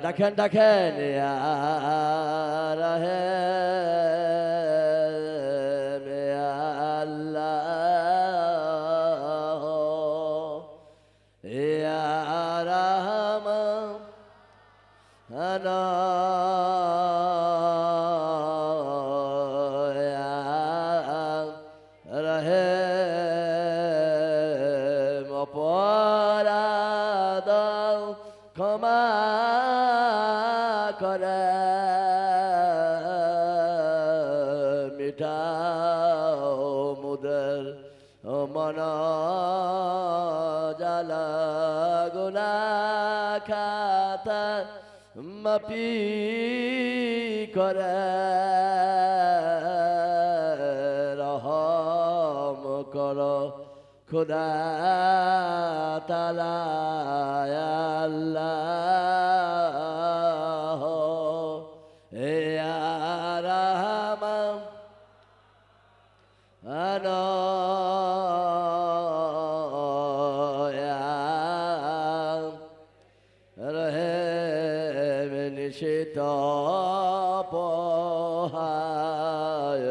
ডাকেন ডাকেন ইয়া রহিম ইয়া আল্লাহ ইয়া রহমান রহিম অপরাধ ক্ষমা করে মিটাও মুদের মন জালা গুনা খাতা মাপি করে রহম করো খুদা তাআলা আল্লাহ ইয়া রহমান রহিম নিশিত পোহায়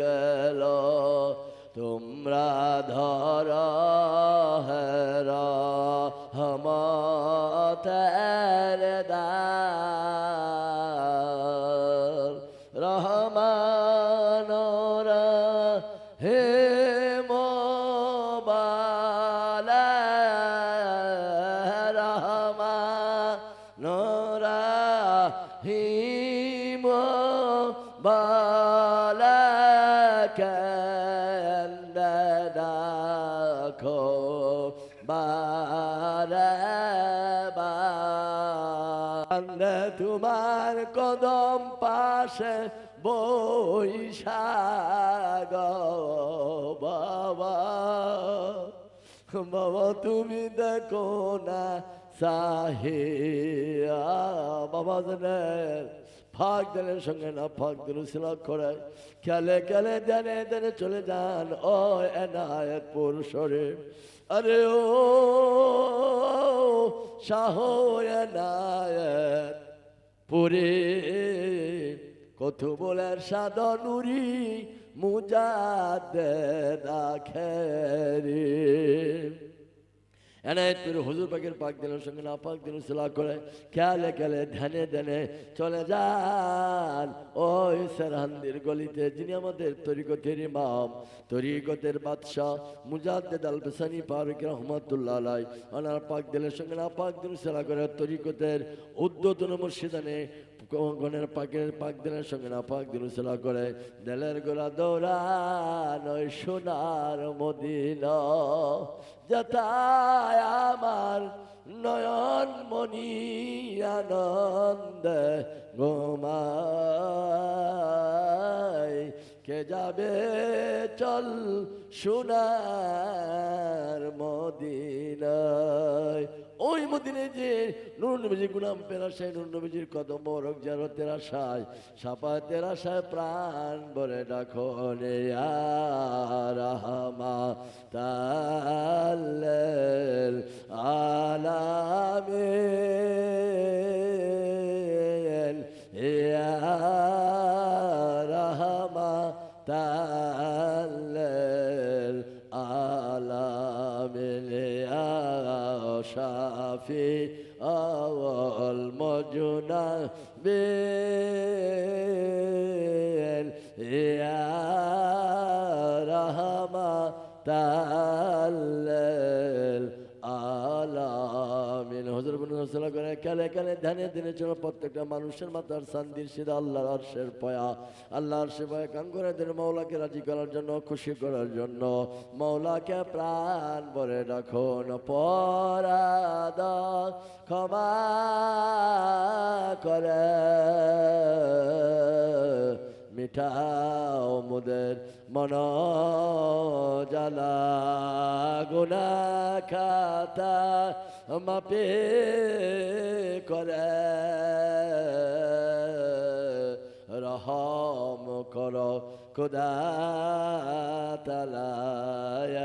গেল তোমরা ধর রহমতের দ্বার রহমান রহিম বালা রহমান রহিম বালা কেন্দে দেখো বারে বারে তোমার কদম পাশে বৈশাখ বাবা বাবা তুমি দেখো না সাহিয়া বাবা জানের ফাঁক দিনের সঙ্গে না ফাঁক দিল সিলাক করে খেলে খেলে দেনে দেনে চলে যান ও এনায়েতপুর শরীফ আরে ও শাহ এনায়েত পুরে কত বলের সাদা নুরি মুজাদ্দেদ আখেরি এনায়েতপুর হুজুর পাকের পাক দিনের সঙ্গে না পাক দিন সিলা করে খেলে খেলে ধ্যানে ধ্যানে চলে যান ওই সেরহান্দির গলিতে যিনি আমাদের তরিকতের ইমাম তরিকতের বাদশাহ মুজাদ্দেদ আল বেসানি ফারুক রহমাতুল্লাহ আলাইহি ওনার পাক দিনের সঙ্গে না পাক দিন সিলা করে তরিকতের উদ্যতন মুর্শিদানে গণের পাকের পাক দিনের সঙ্গে না পাক দিন সিলা করে দেলের গোলা দৌড়ান ওই সোনার মদিনা যথায় আমার নয়ন মনি আনন্দে ঘুমায় কে যাবে চল সোনার মদিনায় ওই মদিনে যে নুর নবীজি গুলাম পেরাশায় নুর নবীজির কদম মোবারক জিয়ারতের আশায় সাফাতের আশায় প্রাণ ভরে ডাকো রে ইয়া রাহমাতাল আলামিন ইয়া রাহমাতাল আলামিন ইয়া শাফি আওয়াল মুজনাবিন ইয়া রাহমাতাল আলামিন হুজুর বলেন করে কালে কালে ধ্যানে ধ্যানে চলো প্রত্যেকটা মানুষের মাথার শান্তির সিধা আল্লাহর আরশের পয়া আল্লাহর আরশের পয়া কাম করে দেন মাওলাকে রাজি করার জন্য খুশি করার জন্য মাওলাকে প্রাণ ভরে রাখুন পরাদ ক্ষমা করে মিঠাও মুদের মন জ্বালা গুনা খাতা মাপে করে রহম কর খুদা তাআলা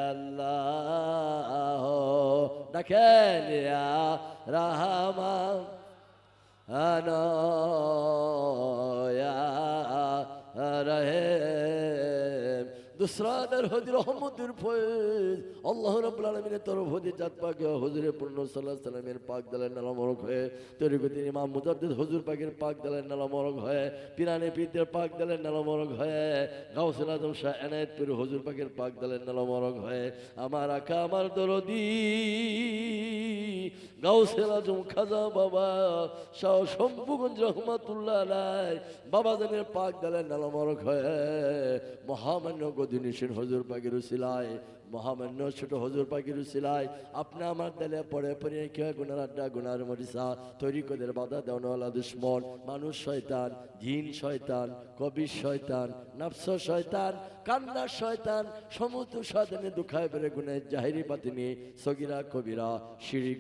আল্লাহ দেখেন ইয়া রাহমান আনা ইয়া রহিম। दूसरा दर हजर रहमतुर फैज अल्लाह रब्बुल आलमीনের তরফ হতে জাত পাক হুজুরে পূর্ণ সাল্লাল্লাহু আলাইহি সাল্লামের পাক দালের নালা মোরক হয়ে তরিকতের ইমাম মুজাদ্দিদ হুজুর পাকের পাক দালের নালা মোরক হয়ে পিরানে পীরদের পাক দালের নালা মোরক হয়ে গাউসুল আজম শাহ এনায়েতপুর হুজুর পাকের পাক দালের নালা মোরক হয়ে আমার আকা আমার দরদি গাউসুল আজম খাজা বাবা শাহ শম্ভুগঞ্জ রহমাতুল্লাহ আলাইহি বাবা জানের পাক দালের নালা মোরক হয়ে মহামান্য গদিনিসের হুজুর পাকের উসিলায় মহামান্য ছোট হুজুর পাকের উসিলায় আপনি আমার দিলে পড়ে পড়ে কে গুনার আড্ডা গুনার মরিসা তরিকদের বাধা দেওয়ালা দুশ্মন মানুষ শয়তান জিন শয়তান কবি শয়তান নফস শয়তান কান্না শয়তান সমস্ত শয়তানে দুখায় বেড়ে গুনায় জাহিরি বাতিনি সগিরা কবিরা শিরিক